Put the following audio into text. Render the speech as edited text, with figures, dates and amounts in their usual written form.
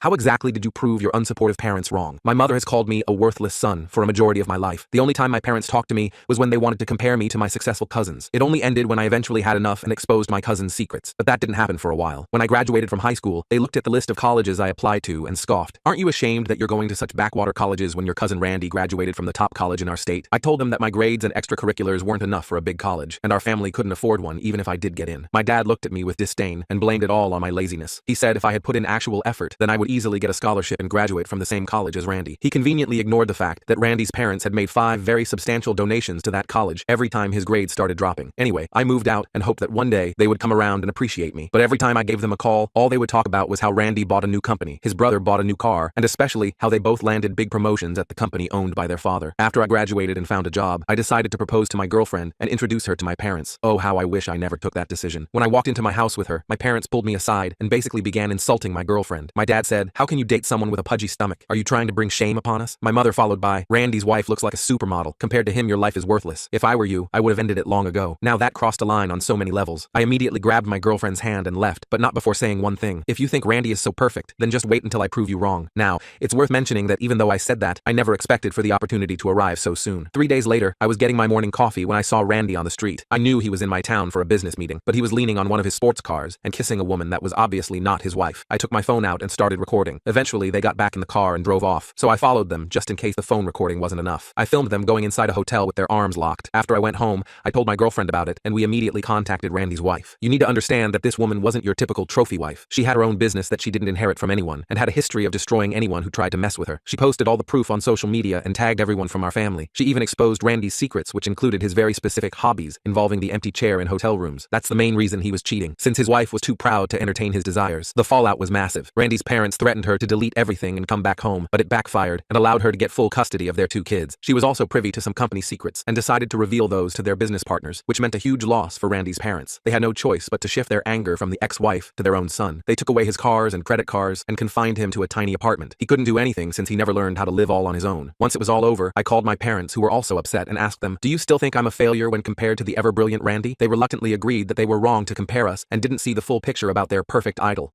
How exactly did you prove your unsupportive parents wrong? My mother has called me a worthless son for a majority of my life. The only time my parents talked to me was when they wanted to compare me to my successful cousins. It only ended when I eventually had enough and exposed my cousins' secrets. But that didn't happen for a while. When I graduated from high school, they looked at the list of colleges I applied to and scoffed. Aren't you ashamed that you're going to such backwater colleges when your cousin Randy graduated from the top college in our state? I told them that my grades and extracurriculars weren't enough for a big college, and our family couldn't afford one even if I did get in. My dad looked at me with disdain and blamed it all on my laziness. He said if I had put in actual effort, then I would easily get a scholarship and graduate from the same college as Randy. He conveniently ignored the fact that Randy's parents had made 5 very substantial donations to that college every time his grades started dropping. Anyway, I moved out and hoped that one day they would come around and appreciate me. But every time I gave them a call, all they would talk about was how Randy bought a new company, his brother bought a new car, and especially how they both landed big promotions at the company owned by their father. After I graduated and found a job, I decided to propose to my girlfriend and introduce her to my parents. Oh, how I wish I never took that decision. When I walked into my house with her, my parents pulled me aside and basically began insulting my girlfriend. My dad said, "How can you date someone with a pudgy stomach? Are you trying to bring shame upon us?" My mother followed by, "Randy's wife looks like a supermodel. Compared to him, your life is worthless. If I were you, I would have ended it long ago." Now that crossed a line on so many levels. I immediately grabbed my girlfriend's hand and left, but not before saying one thing. If you think Randy is so perfect, then just wait until I prove you wrong. Now, it's worth mentioning that even though I said that, I never expected for the opportunity to arrive so soon. 3 days later, I was getting my morning coffee when I saw Randy on the street. I knew he was in my town for a business meeting, but he was leaning on one of his sports cars and kissing a woman that was obviously not his wife. I took my phone out and started recording. Eventually, they got back in the car and drove off, so I followed them just in case the phone recording wasn't enough. I filmed them going inside a hotel with their arms locked. After I went home, I told my girlfriend about it, and we immediately contacted Randy's wife. You need to understand that this woman wasn't your typical trophy wife. She had her own business that she didn't inherit from anyone, and had a history of destroying anyone who tried to mess with her. She posted all the proof on social media and tagged everyone from our family. She even exposed Randy's secrets, which included his very specific hobbies involving the empty chair in hotel rooms. That's the main reason he was cheating, since his wife was too proud to entertain his desires. The fallout was massive. Randy's parents threatened her to delete everything and come back home, but it backfired and allowed her to get full custody of their 2 kids. She was also privy to some company secrets and decided to reveal those to their business partners, which meant a huge loss for Randy's parents. They had no choice but to shift their anger from the ex-wife to their own son. They took away his cars and credit cards and confined him to a tiny apartment. He couldn't do anything since he never learned how to live all on his own. Once it was all over, I called my parents, who were also upset, and asked them, "Do you still think I'm a failure when compared to the ever-brilliant Randy?" They reluctantly agreed that they were wrong to compare us and didn't see the full picture about their perfect idol.